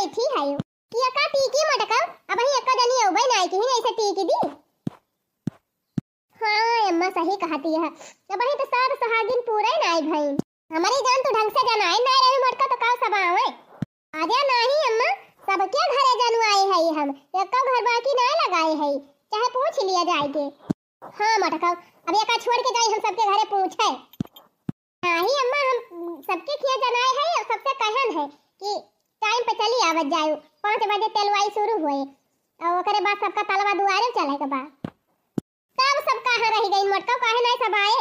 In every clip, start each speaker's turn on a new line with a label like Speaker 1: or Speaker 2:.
Speaker 1: बैठी है कि का टीकी मटका अब ही एक जनी औबै ना कि नहीं ऐसे टीकी दी। हां अम्मा सही कहती है, अब ही तो सार सुहागिन पूरे ना आई भाई हमारी जान तो ढंग से जनाए ना रहे मटका तो का सब आवे आजा नहीं अम्मा सबके घरे जानू आए है हम एक घर बाकी ना लगाए है चाहे पूछ लिया जाएगे। हां मटका अब एक छोड़ के जाए हम सबके घरे पूछे नहीं अम्मा हम सबके किया जनाए है और सबसे कहन है कि टाइम पे चली आवत जाओ 5 बजे तेलवाई शुरू हुए और ओकरे बाद सबका तलवा दुआरे चले के बाद तब सब कहां रह गई मटका काहे नहीं सब आए।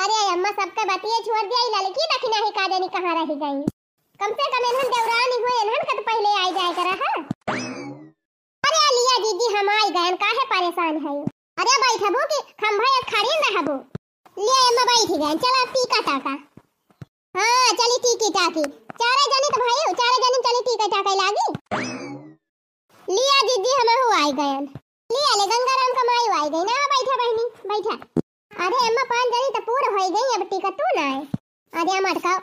Speaker 1: अरे अम्मा सबके बतिए छोड़ दिया लड़की दखिना ही का जानी कहां रह गई कम से कम इन्हन देवरानी हुए इन्हन का तो पहले आई जाए कर रहा। अरे लिया दीदी हम आई गए काहे परेशान है अरे बैठबो कि खंभा एक खड़ी न रहबो ले अम्मा बैठ गए चला टीका टाका। हां चली टीकी टाकी चारे जने तो भाई चारे जने चली टीका टाका लागी लिया दीदी हम हो आई गए लिया ले गंगाराम का माई आई गई ना बैठा बहनी बैठा। अरे अम्मा 5 जनी तो पूरा हो गई अब टिकट तू ना है। अरे मटका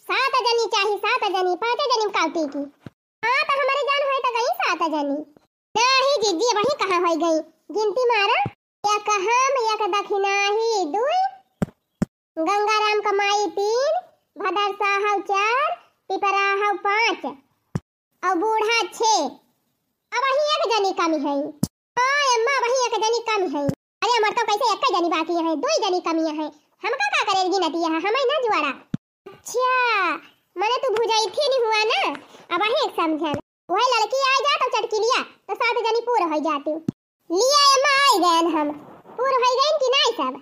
Speaker 1: 7 जनी चाहिए 7 जनी 5 जनी का टिकी हां तो हमारे जान होए तो गई 7 जनी नहीं दीदी वही कहां हो गई गिनती मारा एक हम एक दक्षिणा ही 2 गंगाराम का माई 3 भदर साहब 4 पिपरा हव 5 और बूढ़ा 6 अब वही एक जनी कमी है। हां अम्मा वही एक जनी कमी है। अरे मर तो कैसे एक जनी बाकी है 2 जनी कमी है हम का करेगी नतिया है हमें ना जुआड़ा। अच्छा मने तू भुजाई थी नहीं हुआ ना अब वही एक समझन वही लड़की आ जा तो चटकी लिया तो 7 जनी पूरा हो जाती लिया अम्मा आई गए हम पूरा हो गई कि नहीं सब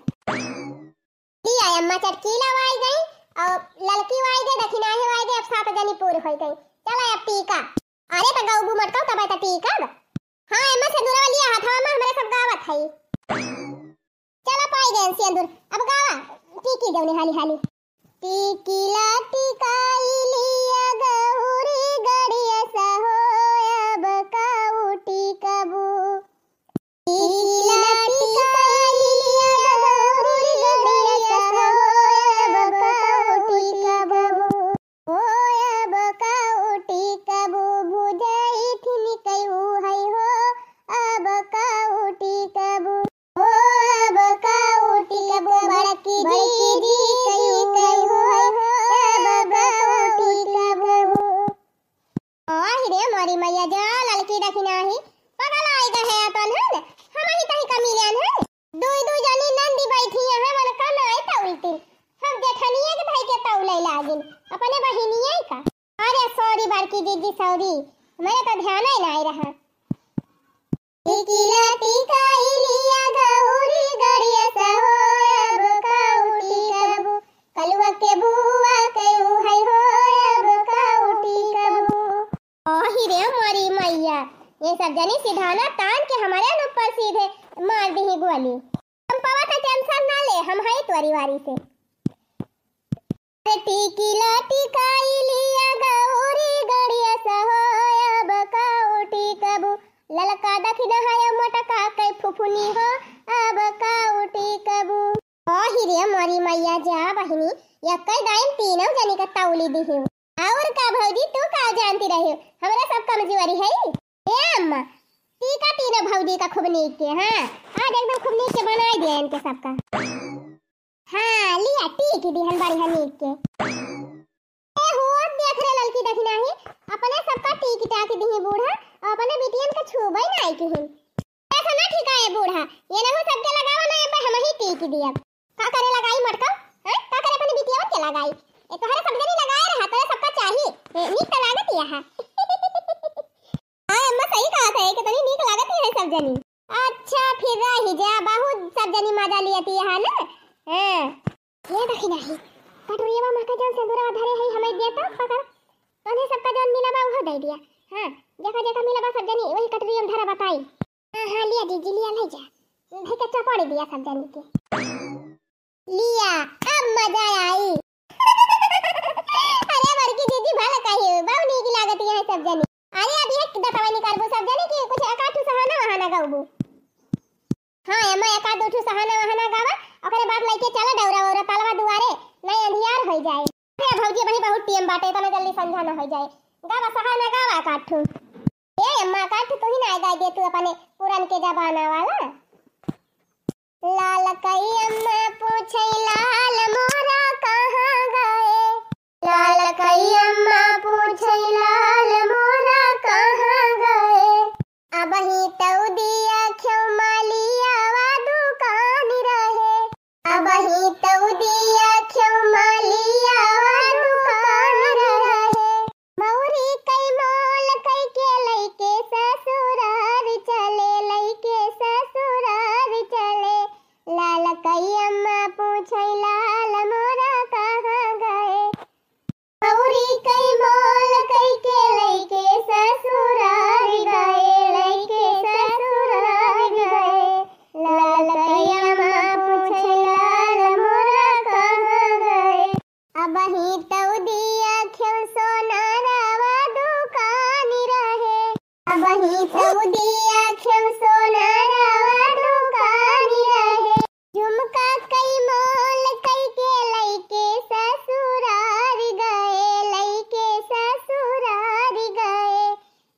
Speaker 1: लिया अम्मा चटकी लवाई गई और लड़की आई गई दक्षिणा ही आई गई अब 7 जनी पूरा हो गई चला अब टीका। अरे तो गाऊ मटका तब तो टीका हां अम्मा से दूर लिया हाथवा में हमारे सब गावत है चला पाई गए सिंदूर अब गावा टीकी दौनी हाली हाली टीकी ला टिकाई लिया गौरी गड़िया सहो अब काऊ टिकबू टीकी ला टिकाई लिया गौरी गड़िया सहो अब काऊ टिकबू ओ अब काऊ टिकबू भुजाई थी कयू है हो अब काऊ टिकबू ओ अब काऊ टिकबू बड़की दीदी कयू कयू अब काऊ टिकबू। रे मोरी मैया जा लड़की दखिना ही पगल आई गए है अपन है हम ही तही कमी लेन है 2 जनी नंदी बैठी है मन का नहीं तौलती हम जेठनिए के भाई के तौले लागिन अपने बहिनिए का। अरे सॉरी बड़की दीदी सॉरी मेरे तो ध्यान ही नहीं रहा टिकीला टिकाई लिया गौरी गड़िया सहो अब काऊ टिकबू कलुआ के बुआ कयू है हो अब काऊ टिकबू। ओही रे मोरी मैया ये सब जनी सिधाना तान के हमारे ऊपर सीधे मार दी गोली हम पवा का टेंशन ना ले हम है तोरी वारी से। टिकीला टिकाई लिया गौरी गड़िया सहो अब काऊ टिकबू ललका दखिना है मटका के फुफुनी हो अब काऊ टिकबू। ओही रे मोरी मैया जा बहिनी एक दाइन तीनों जनी का तौली दी हूं और का भौजी तू का जानती रही हमरा सब कमजोरी है ए अम्मा टीका तीनों भौजी का खूब नीक के हां आज एकदम खूब नीक के बनाई दिया इनके सबका। हां लिया टीकी दिहन बड़ी है नीक के ए हो देख रे लड़की दखिना ही अपने सबका टीकी टाकी दी बूढ़ा अपने बिटियन के छुबई नहीं की ऐसा ना ठीक है बूढ़ा ये ना हो सबके लगावा ना अब हम ही टीकी दिया का करे लगाई मटका हैं का करे अपने बिटियन के लगाई ए तोहरे सब जनी लगाए रहा तोरे सबका चाहिए नीक तो लागत है हां अम्मा सही कहा था कि तनी नीक लागत है सब जनी। अच्छा फिर रही जा बहुत सब जनी मजा लियती है ना हां ये दखिना ही कटोरिया में का जन सिंदूर धरे है हमें देता पकड़ तने सबका जन मिला बा वो दे दिया हां जगह जगह मिला बा सब जनी वही कटोरिया में धरा बताई हां लिया दीदी लिया ले जा भाई का चपाड़ी दिया सब जनी के लिया अब मजा आई अरे बड़की दीदी भला कही बहुत नीक लागत है सब जनी। अरे अभी एक दतवा निकालबो सब जनी के कुछ एकाठू सहाना वहाना गाउबो हां एमा एकाठ दो सहाना वहाना गावा ओकरे बाद लेके चला डौरा औरा तलवा दुआरे नहीं अंधियार हो जाए। अरे भौजी वही बहुत टीम बाटे तना जल्दी संझा न हो जाए गावा सहाना गावा काठू ए अम्मा काठू तू ही ना गाय दे तू अपने पुरान के जमाना वाला। लाल कई अम्मा पूछे लाल मोरा कहाँ गए, लाल कई अम्मा पूछे लाल मोरा कहाँ गए, अब ही तो दिया क्यों मालिया वा दुकान रहे, अब ही तो दिया क्यों मालिया वा दुकान रहे, मौरी कई मोल कई के लइके ससुरार चले, लइके ससुरार चले, लाल कई अम्मा पूछे लाल मोरा कहाँ गए, मौरी कई मोल कई के लइके ससुरार गए, लइके ससुरार गए, लाल कई अम्मा पूछे लाल मोरा कहाँ गए, अब ही तो दिया क्यों सोना रवा दुकान रहे, अब ही तो दिया क्यों सोना रवा दुकान रहे, झुमका कई मोल कई के लइके ससुरार गए, लइके ससुरार गए,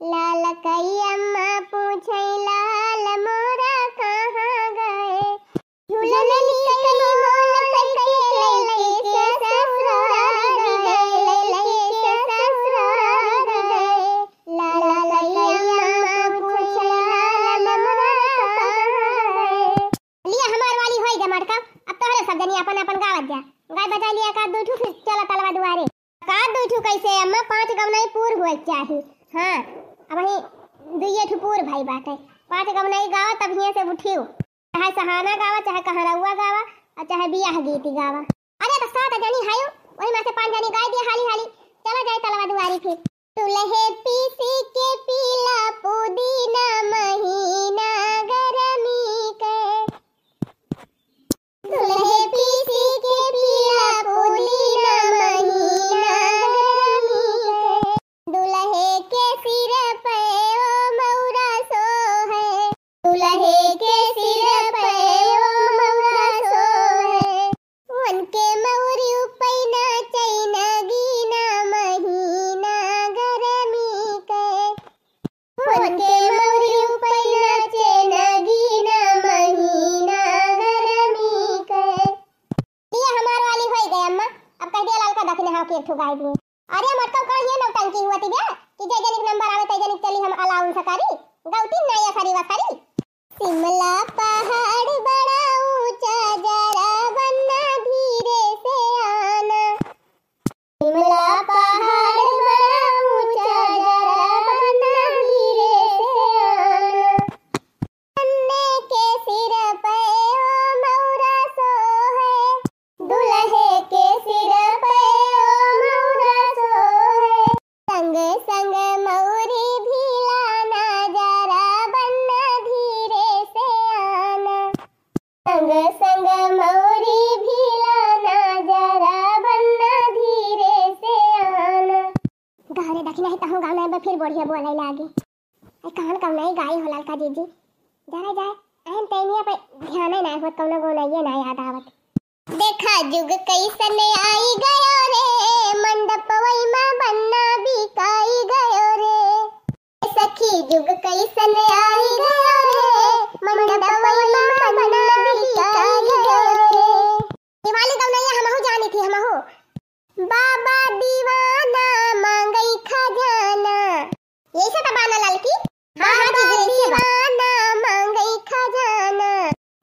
Speaker 1: लाल कई अम्मा पूछे लाल मोरा कहाँ गए, झूलनी कई मोल कई के लइके ससुरार गए, लइके ससुरार गए, लाल कई अम्मा पूछे लाल मोरा कहाँ गए। लिया हमार वाली होई जा मटका, अब तोहरे सब जनी अपन अपन गावत जा, गाय बजा लिया का दूठू फिर चला तलवा दुआरे, का दूठू कैसे अम्मा 5 गवनाई पूर होए चाही। हां अब ही दुइये ठू पूर भाई बाटे, 5 गवनाई गावा तब हिया से उठियो, चाहे सहाना गावा चाहे कहरौआ गावा और चाहे बियाह गीत गावा। अरे तो 7 जनी हायो वही में से 5 जनी गाय दिया हाली हाली, चला जाए तलवा दुआरी फिर। तुलहे पीसी के पीला पुदीना महीना गरमी के, दुल्हे पीसी के पीला पुदीना महीना गरमी के, दुल्हे के सिर पे ओ मौरा सोहे, दुल्हे के सिर पे ओ मौरा सोहे, उनके मौरी उपैना चैना गीना महीना गरमी के, उनके मौरी उपैना चैना गीना महीना गरमी के। ये हमार वाली होई गई अम्मा, अब कह दिया लाल का दखने हां के ठुकाई दी। अरे मटका का ये नौटंकी हुआ थी बे कि जे जनिक नंबर आवे ते जनिक चली हम अलाउन सकारी गौती नया सारी वसारी। शिमला पहाड़ बड़ा ऊंचा जरा बनना धीरे से आना, शिमला पहाड़ बड़ा ऊंचा जरा बनना धीरे से आना, अन्ने के सिर पे ओ मौरा सोहे, दुल्हे के सिर पे ओ मौरा सोहे, संग संग मौरी भी लाना जरा बनना धीरे से आना, संग संग मौरी भी लाना जरा बनना धीरे से आना। गाने दखना है तहु गाना बा फिर बढ़िया बोले लागे, ए कान कम नहीं गाई हो लाल का जीजी जरा जाए अहम तैनिया पे ध्यान ना हो कौनो गो नहीं ना याद आवत। देखा जुग कैसन आई गयो रे, मंडप वई में बनना बिकाई गयो रे, सखी जुग कैसन आई गयो रे, मंडप वई में बनना बिकाई गयो रे। दिवाली कब नहीं हमहु जानी थी हमहु, बाबा दीवाना मांगई खजाना, यही से तबाना ललकी। हां हां जी दीवाना मांगई खजाना,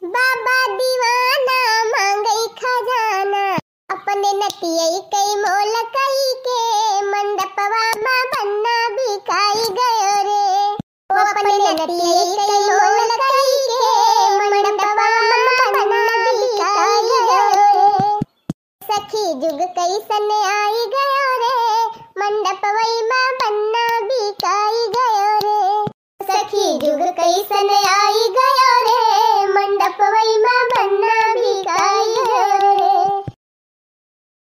Speaker 1: बाबा दीवाना मांगई खजाना, अपने नतियई कई मोल कई के मंडपवा में बनना बिकाई गयो रे, ओ अपने नतियई कई मोल कई के मंडपवा में बनना बिकाई गयो रे, सखी जुग कैसन आई गयो रे, मंडप वई में